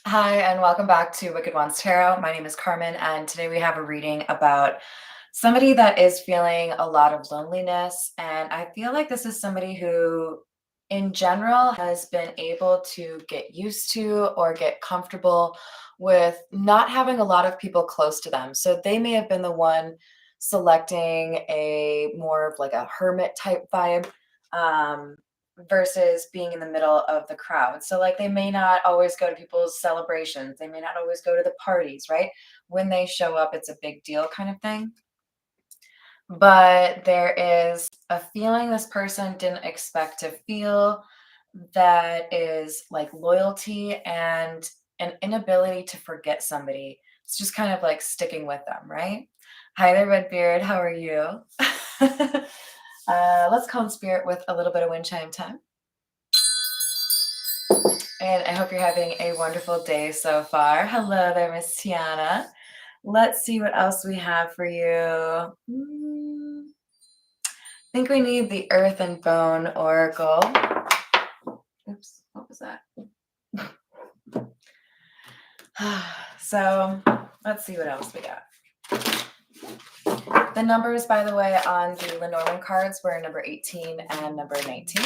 Hi, and welcome back to Wicked Ones Tarot. My name is Carmen, and today we have a reading about somebody that is feeling a lot of loneliness. And I feel like this is somebody who, in general, has been able to get used to or get comfortable with not having a lot of people close to them. So they may have been the one selecting a more of like a hermit type vibe. Um, versus being in the middle of the crowd. So, like, they may not always go to people's celebrations, they may not always go to the parties, right? When they show up, it's a big deal kind of thing. But there is a feeling this person didn't expect to feel that is like loyalty and an inability to forget somebody. It's just kind of like sticking with them, right? Hi there, Redbeard. How are you? Let's call in spirit with a little bit of wind chime time. And I hope you're having a wonderful day so far. Hello there, Miss Tiana. Let's see what else we have for you. I think we need the Earth and Bone Oracle. Oops, what was that? So let's see what else we got. The numbers, by the way, on the Lenormand cards were number 18 and number 19.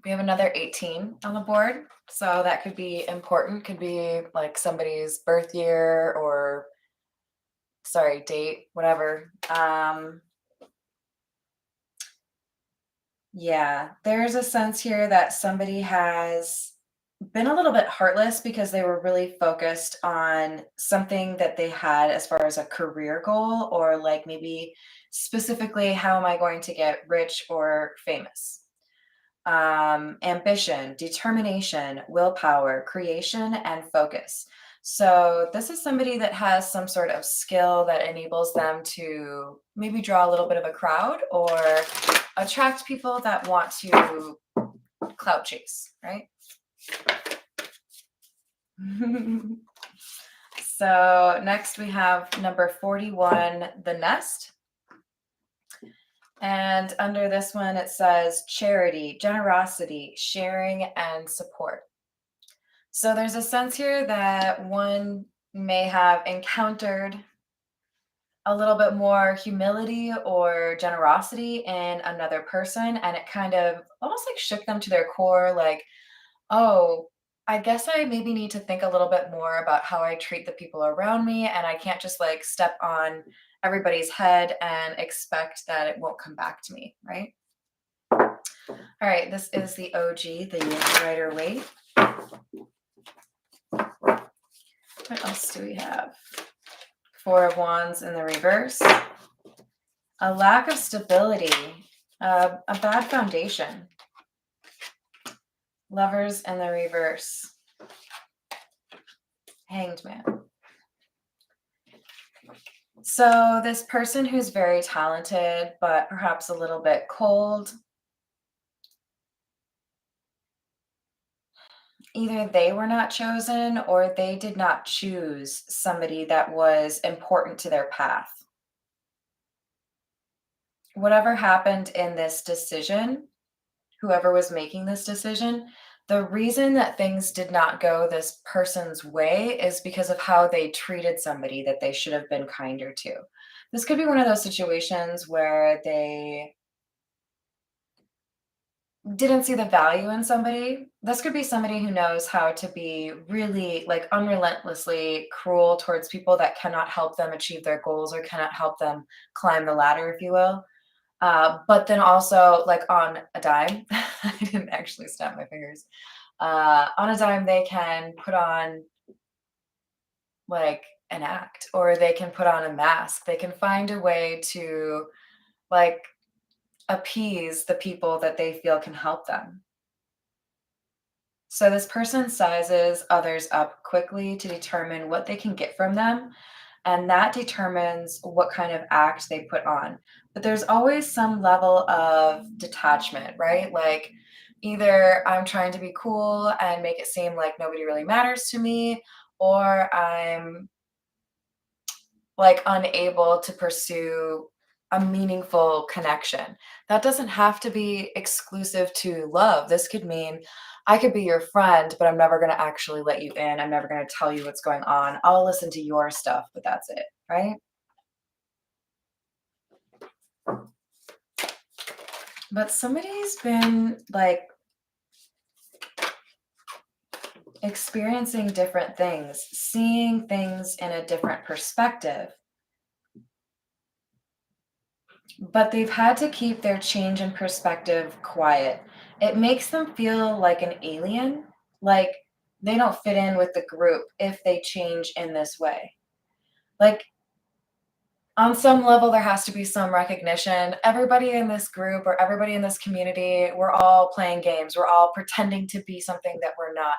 We have another 18 on the board. So that could be important, could be like somebody's birth year or date, whatever. Yeah, there's a sense here that somebody has been a little bit heartless because they were really focused on something that they had as far as a career goal, or like maybe specifically, how am I going to get rich or famous? Ambition, determination, willpower, creation, and focus. So, this is somebody that has some sort of skill that enables them to maybe draw a little bit of a crowd or attract people that want to clout chase, right? So, next we have number 41, the nest. And under this one, it says charity, generosity, sharing, and support. So there's a sense here that one may have encountered a little bit more humility or generosity in another person, and it kind of almost like shook them to their core, like, oh, I guess I maybe need to think a little bit more about how I treat the people around me, and I can't just like step on everybody's head and expect that it won't come back to me, right? All right, this is the OG, the Rider-Waite. What else do we have? Four of Wands in the reverse. A lack of stability, a bad foundation. Lovers in the reverse. Hanged Man. So this person who's very talented, but perhaps a little bit cold, either they were not chosen or they did not choose somebody that was important to their path. Whatever happened in this decision, whoever was making this decision, the reason that things did not go this person's way is because of how they treated somebody that they should have been kinder to. This could be one of those situations where they didn't see the value in somebody. This could be somebody who knows how to be really like unrelentlessly cruel towards people that cannot help them achieve their goals or cannot help them climb the ladder, if you will. But then also, like on a dime, I didn't actually snap my fingers. On a dime, they can put on like an act, or they can put on a mask. They can find a way to like appease the people that they feel can help them. So this person sizes others up quickly to determine what they can get from them, and that determines what kind of act they put on. But there's always some level of detachment, right? Like either I'm trying to be cool and make it seem like nobody really matters to me, or I'm like unable to pursue a meaningful connection. That doesn't have to be exclusive to love. This could mean I could be your friend, but I'm never going to actually let you in. I'm never going to tell you what's going on. I'll listen to your stuff, but that's it, right? But somebody's been like experiencing different things, seeing things in a different perspective. But they've had to keep their change in perspective quiet. It makes them feel like an alien, like they don't fit in with the group if they change in this way. Like, on some level, there has to be some recognition. Everybody in this group or everybody in this community, we're all playing games. We're all pretending to be something that we're not.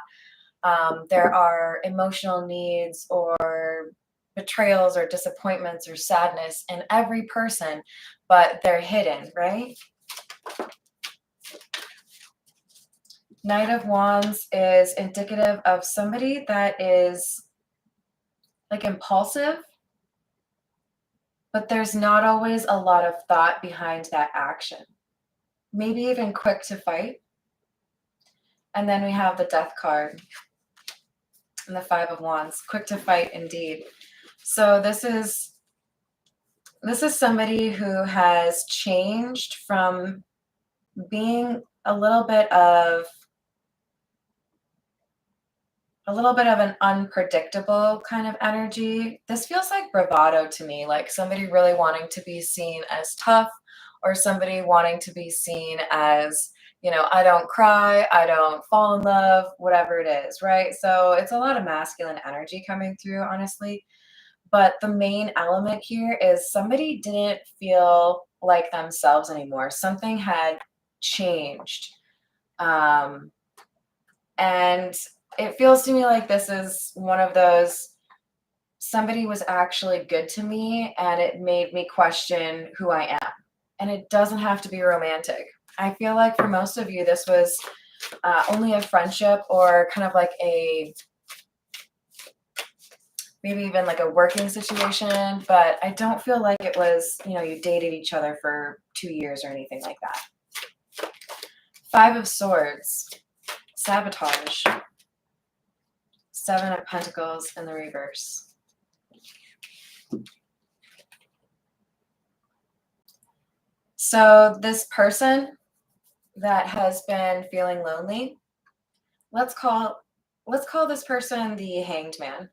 There are emotional needs or betrayals or disappointments or sadness in every person, but they're hidden, right? Knight of Wands is indicative of somebody that is like impulsive, but there's not always a lot of thought behind that action. Maybe even quick to fight. And then we have the Death card and the Five of Wands, quick to fight indeed. So this is somebody who has changed from being a little bit of an unpredictable kind of energy. This feels like bravado to me, like somebody really wanting to be seen as tough or somebody wanting to be seen as, I don't cry, I don't fall in love, whatever it is, right? So it's a lot of masculine energy coming through, honestly. But the main element here is somebody didn't feel like themselves anymore. Something had changed. Um, and it feels to me like this is one of those somebody was actually good to me and it made me question who I am. And it doesn't have to be romantic. I feel like for most of you, this was only a friendship or kind of like a maybe even like a working situation, but I don't feel like it was, you dated each other for 2 years or anything like that. Five of Swords, sabotage, Seven of Pentacles in the reverse. So this person that has been feeling lonely, let's call this person the Hanged Man.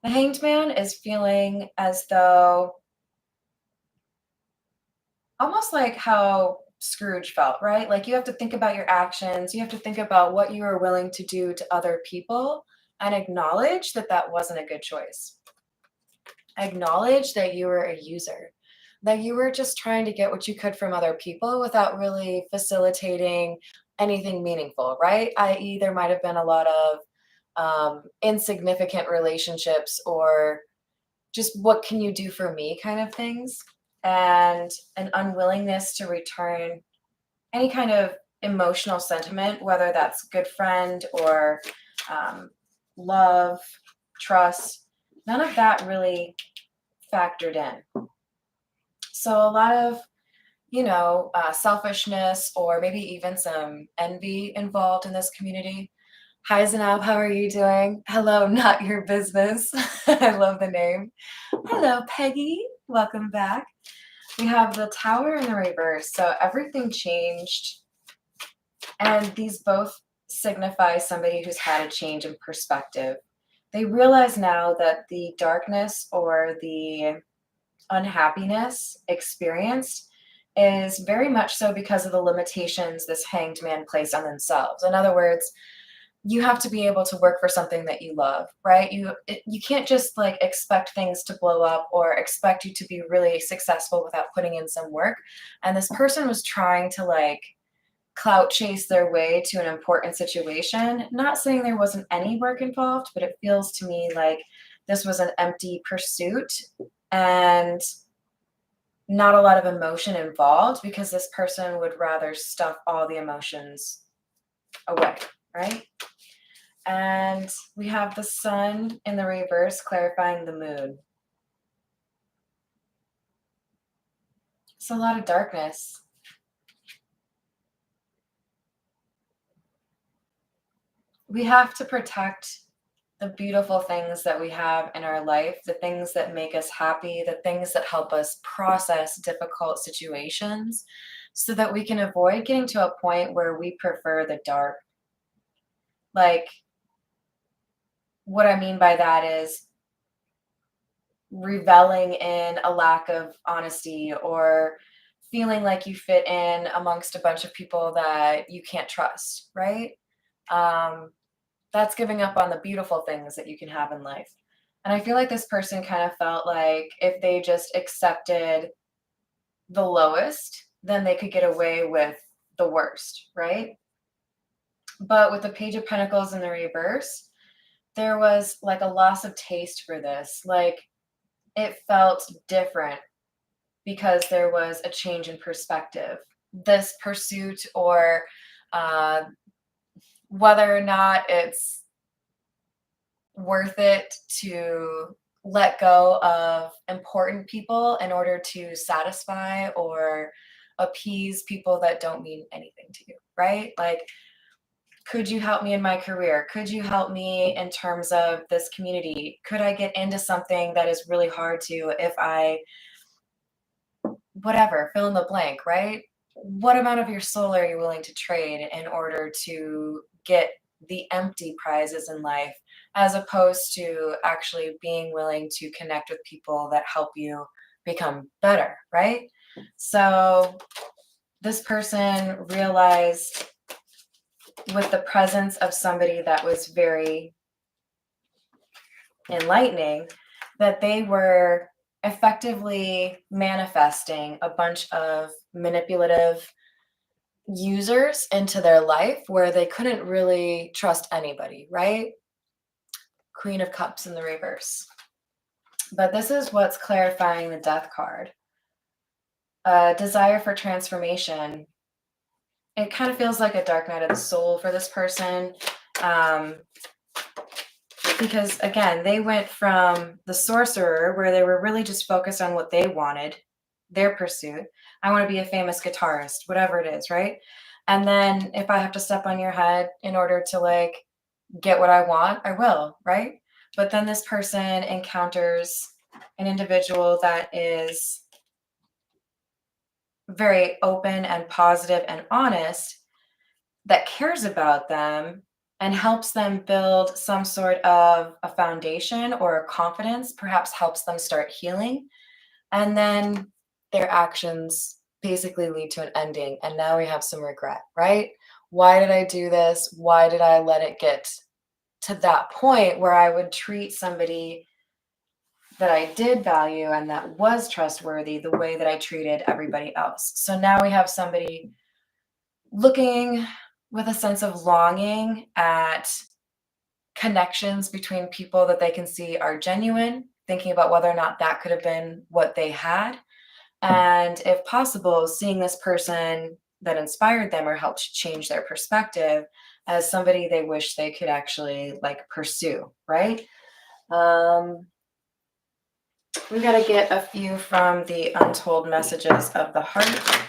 The Hanged Man is feeling as though almost like how Scrooge felt, right? Like you have to think about your actions, you have to think about what you are willing to do to other people and acknowledge that that wasn't a good choice. Acknowledge that you were a user, that you were just trying to get what you could from other people without really facilitating anything meaningful, right? I.e., there might have been a lot of insignificant relationships or just what can you do for me kind of things, and an unwillingness to return any kind of emotional sentiment, whether that's good friend or love, trust. None of that really factored in. So a lot of, selfishness or maybe even some envy involved in this community. Hi, Zanab, how are you doing? Hello, not your business. I love the name. Hello, Peggy. Welcome back. We have the Tower in the reverse, so everything changed. And these both signify somebody who's had a change in perspective. They realize now that the darkness or the unhappiness experienced is very much so because of the limitations this hanged man placed on themselves. In other words, you have to be able to work for something that you love, right? You can't just like expect things to blow up or expect you to be really successful without putting in some work. And this person was trying to like clout chase their way to an important situation. Not saying there wasn't any work involved, but it feels to me like this was an empty pursuit and not a lot of emotion involved because this person would rather stuff all the emotions away, right? And we have the sun in the reverse clarifying the moon. It's a lot of darkness. We have to protect the beautiful things that we have in our life, the things that make us happy, the things that help us process difficult situations so that we can avoid getting to a point where we prefer the dark. Like, what I mean by that is reveling in a lack of honesty or feeling like you fit in amongst a bunch of people that you can't trust, right? Um, that's giving up on the beautiful things that you can have in life. And I feel like this person kind of felt like if they just accepted the lowest, then they could get away with the worst, right? But with the Page of Pentacles in the reverse, there was like a loss of taste for this. Like it felt different because there was a change in perspective. This pursuit, or uh, whether or not it's worth it to let go of important people in order to satisfy or appease people that don't mean anything to you, right? Like, could you help me in my career? Could you help me in terms of this community? Could I get into something that is really hard to if I, whatever, fill in the blank, right? What amount of your soul are you willing to trade in order to get the empty prizes in life, as opposed to actually being willing to connect with people that help you become better, right? So this person realized with the presence of somebody that was very enlightening that they were effectively manifesting a bunch of manipulative users into their life where they couldn't really trust anybody, right? Queen of Cups in the reverse. But this is what's clarifying the Death card. Desire for transformation. It kind of feels like a dark night of the soul for this person. Because again, they went from the sorcerer, where they were really just focused on what they wanted, their pursuit. I want to be a famous guitarist, whatever it is, right? And then if I have to step on your head in order to like get what I want, I will, right? But then this person encounters an individual that is very open and positive and honest, that cares about them and helps them build some sort of a foundation or a confidence, perhaps helps them start healing. And then their actions basically lead to an ending. And now we have some regret, right? Why did I do this? Why did I let it get to that point where I would treat somebody that I did value and that was trustworthy the way that I treated everybody else? So now we have somebody looking with a sense of longing at connections between people that they can see are genuine, thinking about whether or not that could have been what they had. And if possible, seeing this person that inspired them or helped change their perspective as somebody they wish they could actually like pursue, right? Um, we got to get a few from the untold messages of the heart.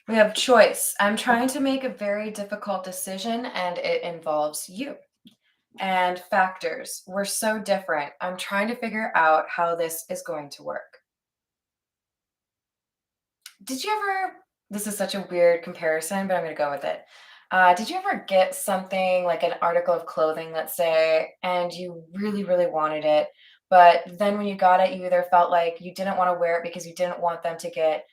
We have choice. I'm trying to make a very difficult decision and it involves you. And factors. We're so different. I'm trying to figure out how this is going to work. Did you ever, this is such a weird comparison, but I'm going to go with it. Did you ever get something like an article of clothing, let's say, and you really, really wanted it, but then when you got it, you either felt like you didn't want to wear it because you didn't want them to get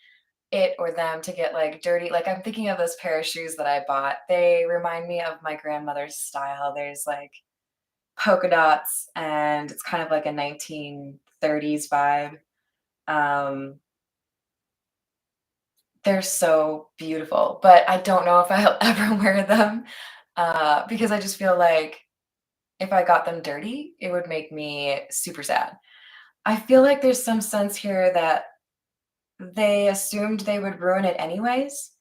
it or them to get like dirty. Like I'm thinking of those pair of shoes that I bought. They remind me of my grandmother's style. There's like polka dots and it's kind of like a 1930s vibe. Um, they're so beautiful, but I don't know if I'll ever wear them because I just feel like if I got them dirty, it would make me super sad. I feel like there's some sense here that they assumed they would ruin it anyways.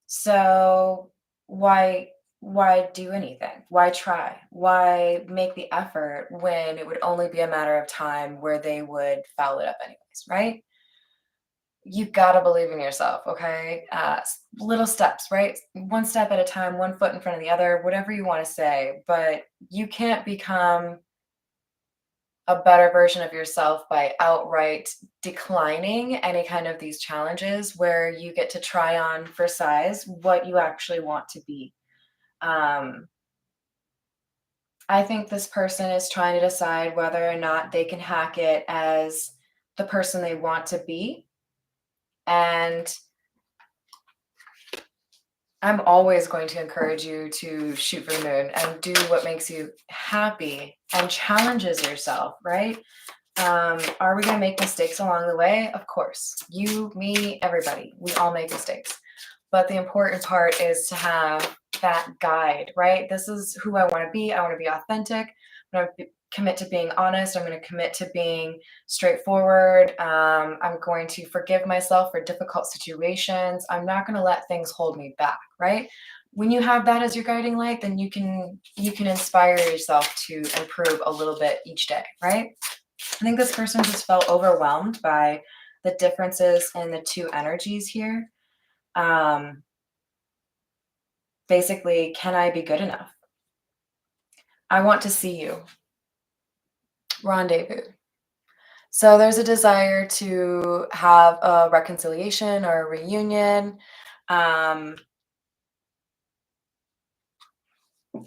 So why why do anything? Why try? Why make the effort when it would only be a matter of time where they would foul it up anyways, right? You've got to believe in yourself, okay? Little steps, right? One step at a time, one foot in front of the other, whatever you want to say. But you can't become a better version of yourself by outright declining any kind of these challenges where you get to try on for size what you actually want to be. Um, I think this person is trying to decide whether or not they can hack it as the person they want to be. And I'm always going to encourage you to shoot for the moon and do what makes you happy and challenges yourself, right? Are we going to make mistakes along the way? Of course. You, me, everybody. We all make mistakes. But the important part is to have that guide, right? This is who I want to be. I want to be authentic. I'm going to commit to being honest. I'm going to commit to being straightforward. I'm going to forgive myself for difficult situations. I'm not going to let things hold me back, right? When you have that as your guiding light, then you can inspire yourself to improve a little bit each day, right? I think this person just felt overwhelmed by the differences in the two energies here. Um, Basically, can I be good enough? I want to see you. Rendezvous. So there's a desire to have a reconciliation or a reunion, um,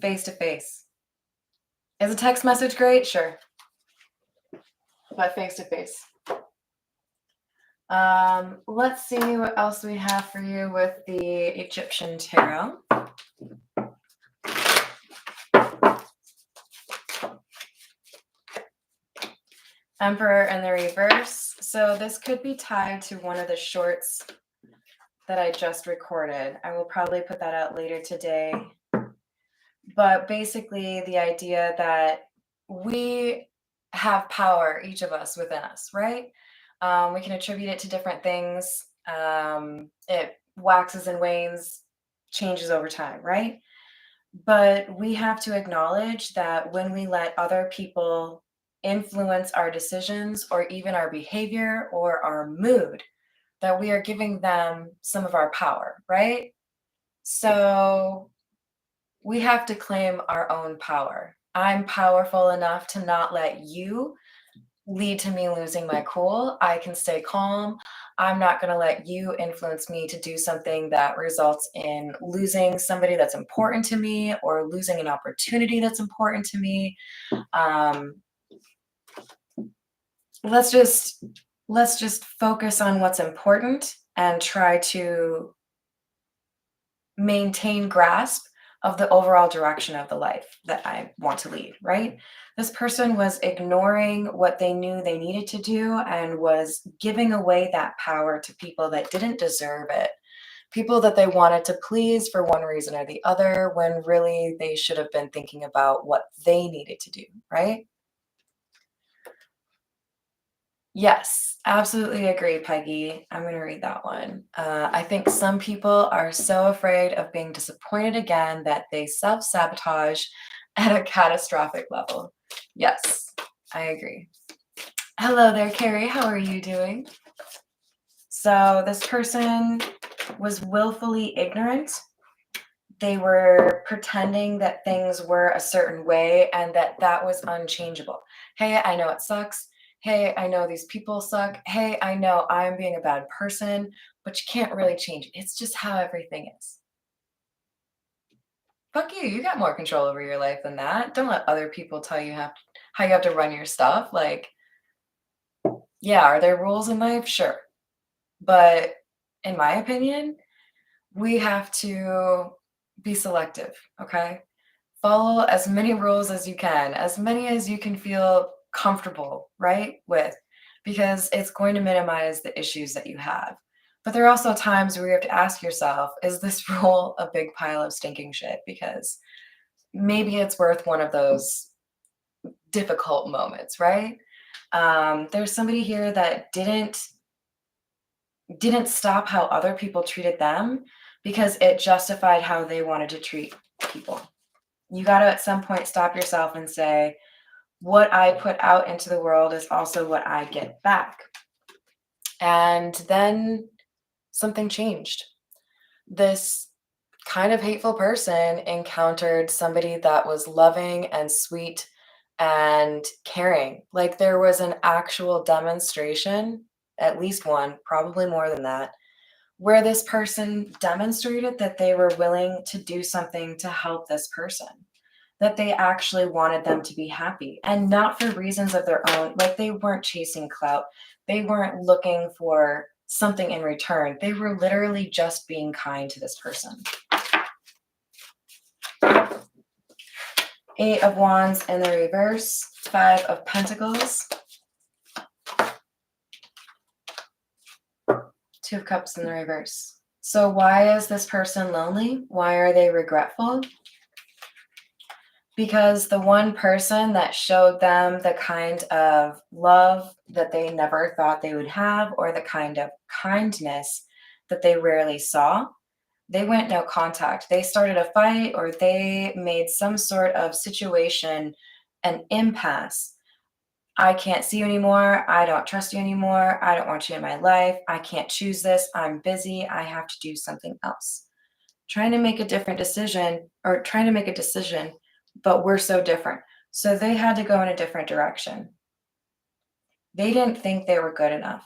face to face. Is a text message great? Sure. But face to face. Let's see what else we have for you with the Egyptian tarot. Emperor in the reverse. So this could be tied to one of the shorts that I just recorded. I will probably put that out later today. But basically, the idea that we have power, each of us within us, right? We can attribute it to different things. It waxes and wanes, changes over time, right? But we have to acknowledge that when we let other people influence our decisions or even our behavior or our mood, that we are giving them some of our power, right? So we have to claim our own power. I'm powerful enough to not let you lead to me losing my cool. I can stay calm. I'm not going to let you influence me to do something that results in losing somebody that's important to me or losing an opportunity that's important to me. Um, let's just focus on what's important and try to maintain grasp of the overall direction of the life that I want to lead, right? This person was ignoring what they knew they needed to do and was giving away that power to people that didn't deserve it, people that they wanted to please for one reason or the other, when really they should have been thinking about what they needed to do, right? Yes, absolutely agree, Peggy. I'm going to read that one. I think some people are so afraid of being disappointed again that they self sabotage at a catastrophic level. Yes, I agree. Hello there, Carrie. How are you doing? So, this person was willfully ignorant. They were pretending that things were a certain way and that that was unchangeable. Hey, I know it sucks. Hey, I know these people suck. Hey, I know I'm being a bad person, but you can't really change it. It's just how everything is. Fuck you. You got more control over your life than that. Don't let other people tell you how you have to run your stuff. Like, yeah, are there rules in life? Sure. But in my opinion, we have to be selective, okay? Follow as many rules as you can, as many as you can feel comfortable, right, with, because it's going to minimize the issues that you have. But there are also times where you have to ask yourself, is this rule a big pile of stinking shit? Because maybe it's worth one of those difficult moments, right? There's somebody here that didn't stop how other people treated them because it justified how they wanted to treat people. You got to at some point stop yourself and say, what I put out into the world is also what I get back. And then something changed. This kind of hateful person encountered somebody that was loving and sweet and caring. Like there was an actual demonstration, at least one, probably more than that, where this person demonstrated that they were willing to do something to help this person, that they actually wanted them to be happy and not for reasons of their own. Like they weren't chasing clout, they weren't looking for something in return. They were literally just being kind to this person. Eight of Wands in the reverse, Five of Pentacles, Two of Cups in the reverse. So why is this person lonely? Why are they regretful? Because the one person that showed them the kind of love that they never thought they would have, or the kind of kindness that they rarely saw, they went no contact. They started a fight, or they made some sort of situation an impasse. I can't see you anymore. I don't trust you anymore. I don't want you in my life. I can't choose this. I'm busy. I have to do something else. Trying to make a different decision, or trying to make a decision, but we're so different. So they had to go in a different direction. They didn't think they were good enough.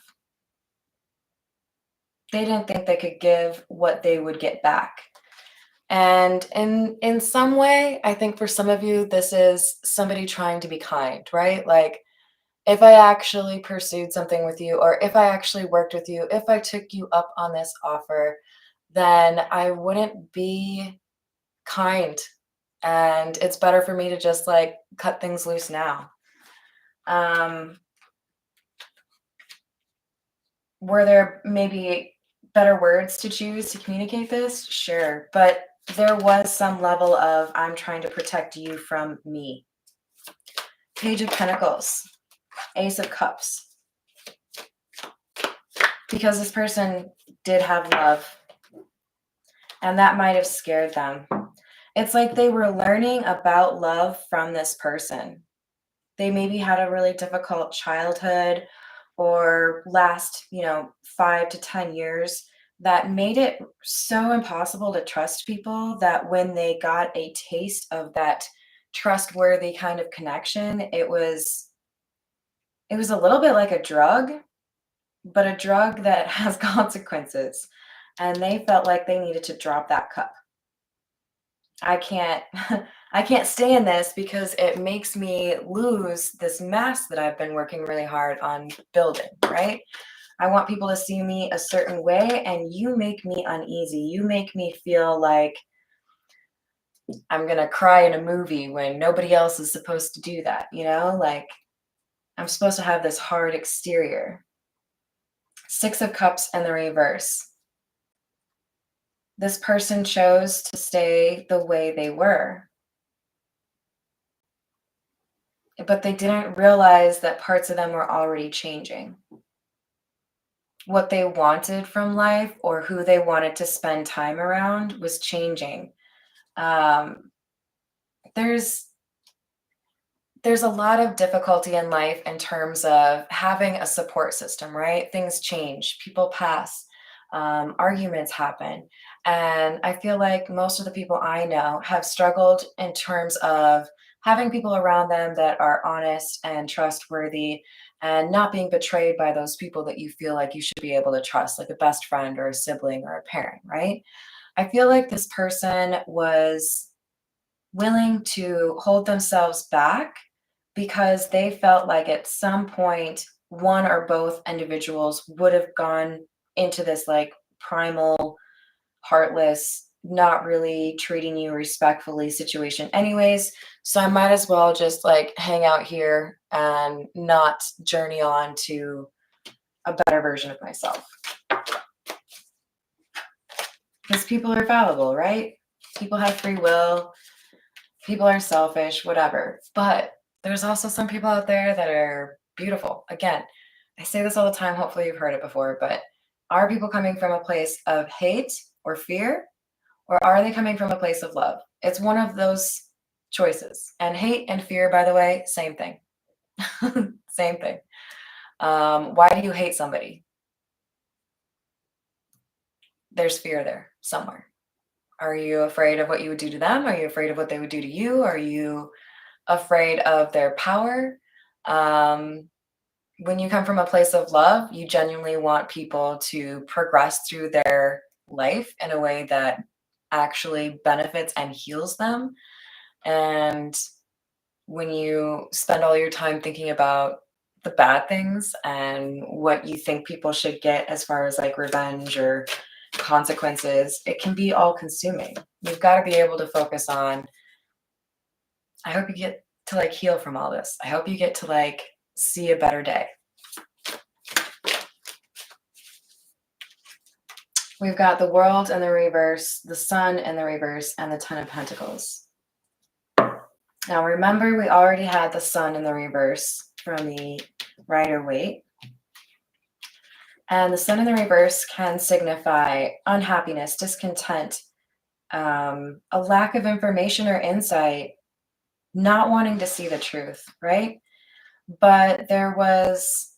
They didn't think they could give what they would get back. And in some way, I think for some of you, this is somebody trying to be kind, right? Like if I actually pursued something with you, or if I actually worked with you, if I took you up on this offer, then I wouldn't be kind. And it's better for me to just like cut things loose now. Were there maybe better words to choose to communicate this? Sure. But there was some level of, I'm trying to protect you from me. Page of Pentacles, Ace of Cups. Because this person did have love, and that might have scared them. It's like they were learning about love from this person. They maybe had a really difficult childhood or last, 5 to 10 years that made it so impossible to trust people that when they got a taste of that trustworthy kind of connection, it was a little bit like a drug, but a drug that has consequences. And they felt like they needed to drop that cup. I can't I can't stay in this because it makes me lose this mask that I've been working really hard on building, right? I want people to see me a certain way, and you make me uneasy. You make me feel like I'm going to cry in a movie when nobody else is supposed to do that, Like I'm supposed to have this hard exterior. Six of Cups and the reverse. This person chose to stay the way they were, but they didn't realize that parts of them were already changing. What they wanted from life or who they wanted to spend time around was changing. There's a lot of difficulty in life in terms of having a support system, right? Things change, people pass, arguments happen. And I feel like most of the people I know have struggled in terms of having people around them that are honest and trustworthy and not being betrayed by those people that you feel like you should be able to trust, like a best friend or a sibling or a parent, right? I feel like this person was willing to hold themselves back because they felt like at some point one or both individuals would have gone into this like primal, heartless, not really treating you respectfully situation anyways. So I might as well just like hang out here and not journey on to a better version of myself. Because people are fallible, right? People have free will. People are selfish, whatever. But there's also some people out there that are Beautiful. Again, I say this all the time. Hopefully you've heard it before, but are people coming from a place of hate or fear, or are they coming from a place of love? It's one of those choices. And hate and fear, by the way, same thing. Same thing. Why do you hate somebody? There's fear there somewhere. Are you afraid of what you would do to them? Are you afraid of what they would do to you? Are you afraid of their power? When you come from a place of love, you genuinely want people to progress through their life in a way that actually benefits and heals them. And when you spend all your time thinking about the bad things and what you think people should get as far as like revenge or consequences, it can be all consuming. You've got to be able to focus on, I hope you get to like heal from all this. I hope you get to like see a better day. We've got the World in the reverse, the Sun in the reverse, and the Ten of Pentacles. Now remember, we already had the Sun in the reverse from the Rider-Waite. And the Sun in the reverse can signify unhappiness, discontent, a lack of information or insight, not wanting to see the truth, right? But there was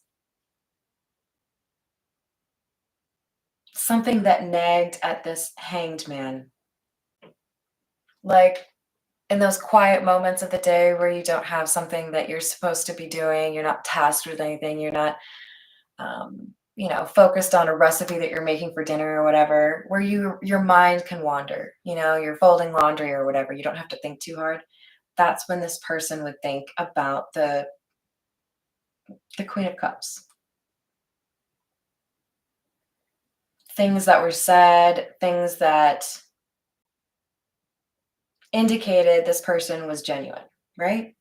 something that nagged at this Hanged Man. Like in those quiet moments of the day where you don't have something that you're supposed to be doing, you're not tasked with anything, you're not, focused on a recipe that you're making for dinner or whatever, where your mind can wander, you're folding laundry or whatever, you don't have to think too hard. That's when this person would think about the Queen of Cups. Things that were said, things that indicated this person was genuine, right?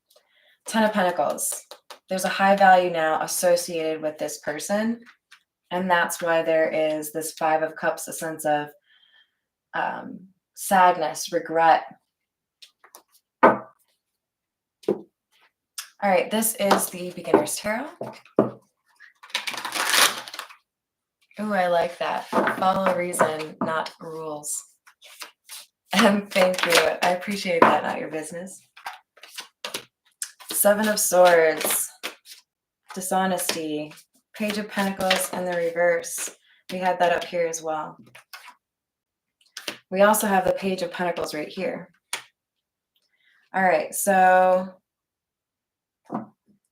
Ten of Pentacles. There's a high value now associated with this person. And that's why there is this Five of Cups, a sense of sadness, regret. All right, this is the Beginner's Tarot. Ooh, I like that. Follow reason, not rules. And thank you. I appreciate that, not your business. Seven of Swords, dishonesty, Page of Pentacles in the reverse. We had that up here as well. We also have the Page of Pentacles right here. All right, so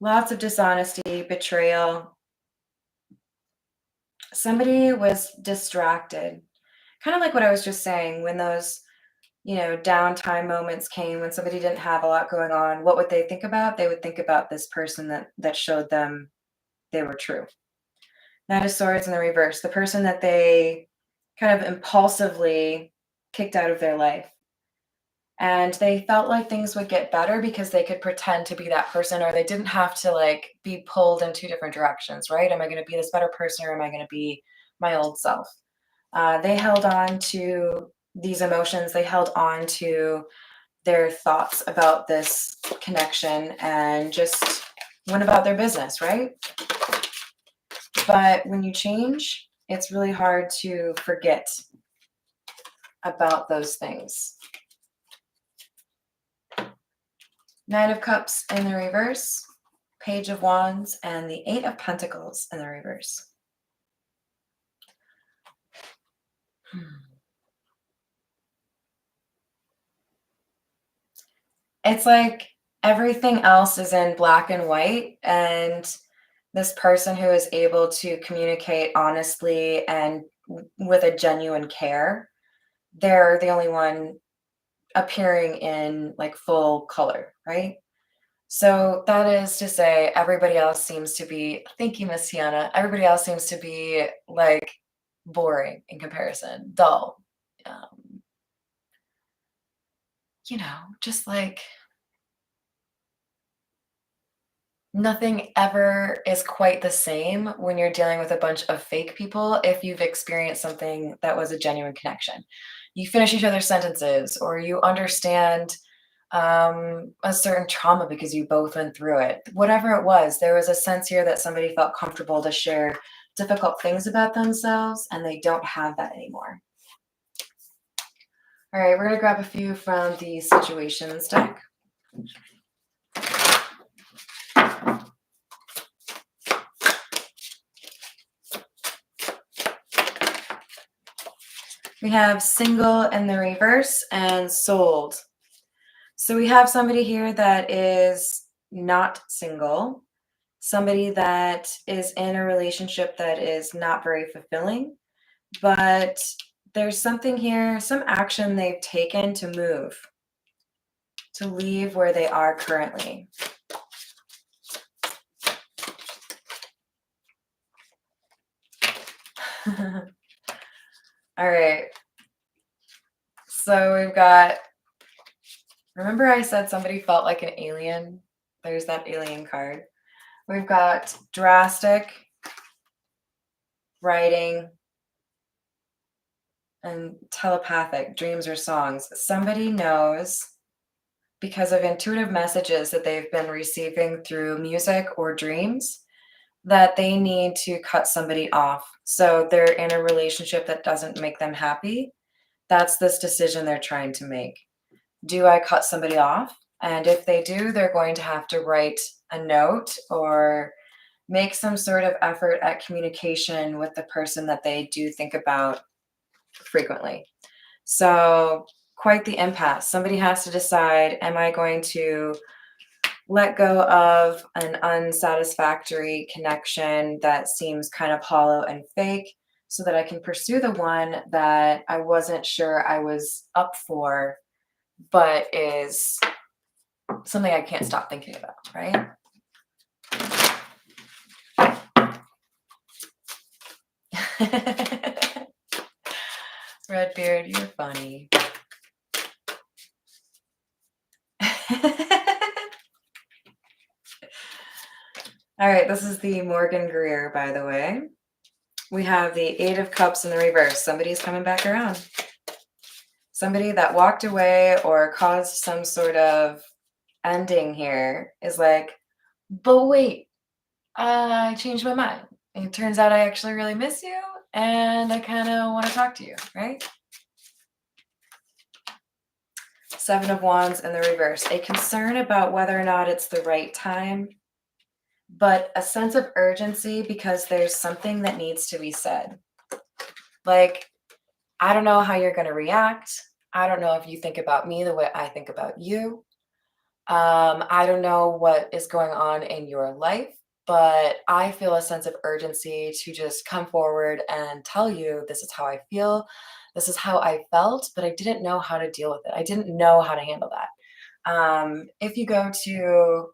lots of dishonesty, betrayal. Somebody was distracted. Kind of like what I was just saying, when those, downtime moments came, when somebody didn't have a lot going on, what would they think about? They would think about this person that showed them they were true. Knight of Swords in the reverse, the person that they kind of impulsively kicked out of their life. And they felt like things would get better because they could pretend to be that person, or they didn't have to like be pulled in two different directions, right? Am I going to be this better person, or am I going to be my old self? They held on to these emotions. They held on to their thoughts about this connection and just went about their business, right? But when you change, it's really hard to forget about those things. Nine of Cups in the reverse, Page of Wands, and the Eight of Pentacles in the reverse. It's like everything else is in black and white, and this person who is able to communicate honestly and with a genuine care, they're the only one appearing in like full color, right? So that is to say, everybody else seems to be, thank you, Miss Tiana, everybody else seems to be like boring in comparison, dull. Just like nothing ever is quite the same when you're dealing with a bunch of fake people if you've experienced something that was a genuine connection. You finish each other's sentences, or you understand a certain trauma because you both went through it. Whatever it was, there was a sense here that somebody felt comfortable to share difficult things about themselves, and they don't have that anymore. All right, we're going to grab a few from the situations deck. We have single in the reverse and sold. So we have somebody here that is not single, somebody that is in a relationship that is not very fulfilling, but there's something here, some action they've taken to move, to leave where they are currently. All right. So we've got, remember I said somebody felt like an alien? There's that alien card. We've got drastic, writing, and telepathic, dreams or songs. Somebody knows because of intuitive messages that they've been receiving through music or dreams that they need to cut somebody off. So they're in a relationship that doesn't make them happy. That's this decision they're trying to make. Do I cut somebody off? And if they do, they're going to have to write a note or make some sort of effort at communication with the person that they do think about frequently. So quite the impasse. Somebody has to decide, am I going to let go of an unsatisfactory connection that seems kind of hollow and fake so that I can pursue the one that I wasn't sure I was up for, but is something I can't stop thinking about, right? Redbeard, you're funny. All right, this is the Morgan Greer, by the way. We have the Eight of Cups in the reverse. Somebody's coming back around. Somebody that walked away or caused some sort of ending here is like, but wait, I changed my mind. It turns out I actually really miss you and I kind of want to talk to you, right? Seven of Wands in the reverse. A concern about whether or not it's the right time, but a sense of urgency because there's something that needs to be said. Like, I don't know how you're going to react. I don't know if you think about me the way I think about you. I don't know what is going on in your life, but I feel a sense of urgency to just come forward and tell you this is how I feel. This is how I felt, but I didn't know how to deal with it. I didn't know how to handle that. If you go to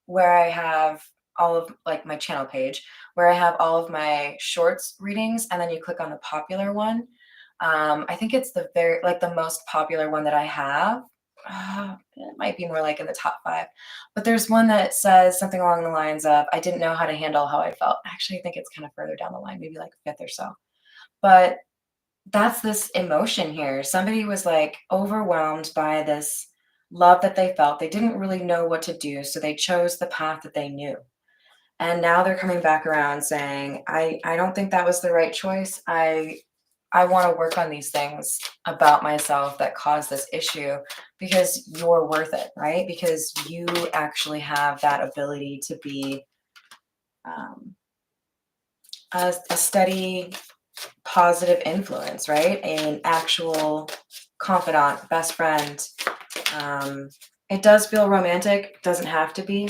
where I have all of like my channel page, where I have all of my shorts readings, and then you click on the popular one. I think it's the the most popular one that I have. It might be more like in the top 5, but there's one that says something along the lines of, I didn't know how to handle how I felt. Actually, I think it's kind of further down the line, maybe like 5th or so. But that's this emotion here. Somebody was like overwhelmed by this love that they felt. They didn't really know what to do, so they chose the path that they knew. And now they're coming back around saying, I don't think that was the right choice. I want to work on these things about myself that caused this issue because you're worth it, right? Because you actually have that ability to be a steady, positive influence, right? An actual confidant, best friend. It does feel romantic, doesn't have to be.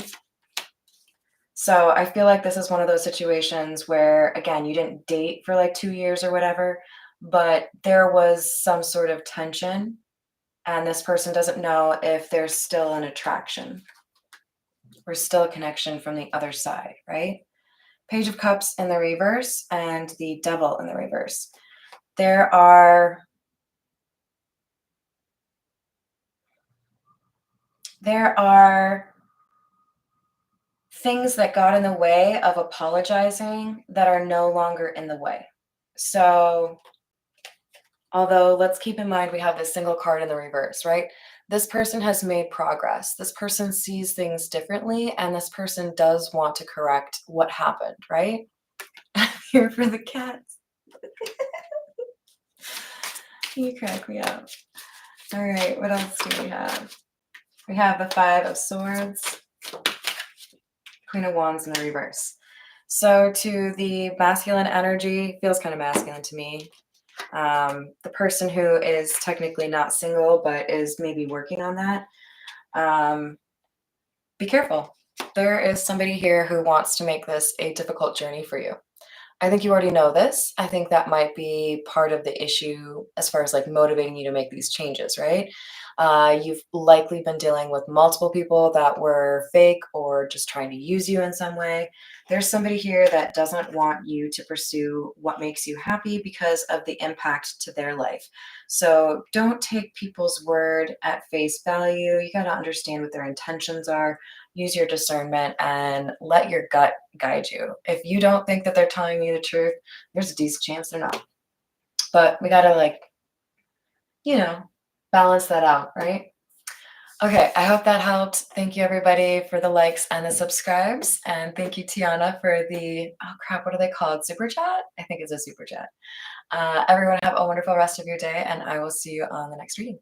So I feel like this is one of those situations where, again, you didn't date for like 2 years or whatever, but there was some sort of tension, and this person doesn't know if there's still an attraction or still a connection from the other side, right? Page of Cups in the reverse and the Devil in the reverse. There are things that got in the way of apologizing that are no longer in the way. So, although let's keep in mind we have this single card in the reverse, right? this person has made progress. This person sees things differently, and this person does want to correct what happened, right? Here for the cats. You crack me up. All right, what else do we have? We have the Five of Swords, Queen of Wands in the reverse. So to the masculine energy, feels kind of masculine to me. The person who is technically not single, but is maybe working on that, be careful. There is somebody here who wants to make this a difficult journey for you. I think you already know this. I think that might be part of the issue as far as like motivating you to make these changes, right? You've likely been dealing with multiple people that were fake or just trying to use you in some way. There's somebody here that doesn't want you to pursue what makes you happy because of the impact to their life. So don't take people's word at face value. You got to understand what their intentions are. Use your discernment and let your gut guide you. If you don't think that they're telling you the truth, there's a decent chance they're not. But we got to, like, you know, balance that out, right? Okay, I hope that helped. Thank you, everybody, for the likes and the subscribes. And thank you, Tiana, for the, oh crap, what are they called? Super chat? I think it's a super chat. Everyone, have a wonderful rest of your day, and I will see you on the next reading.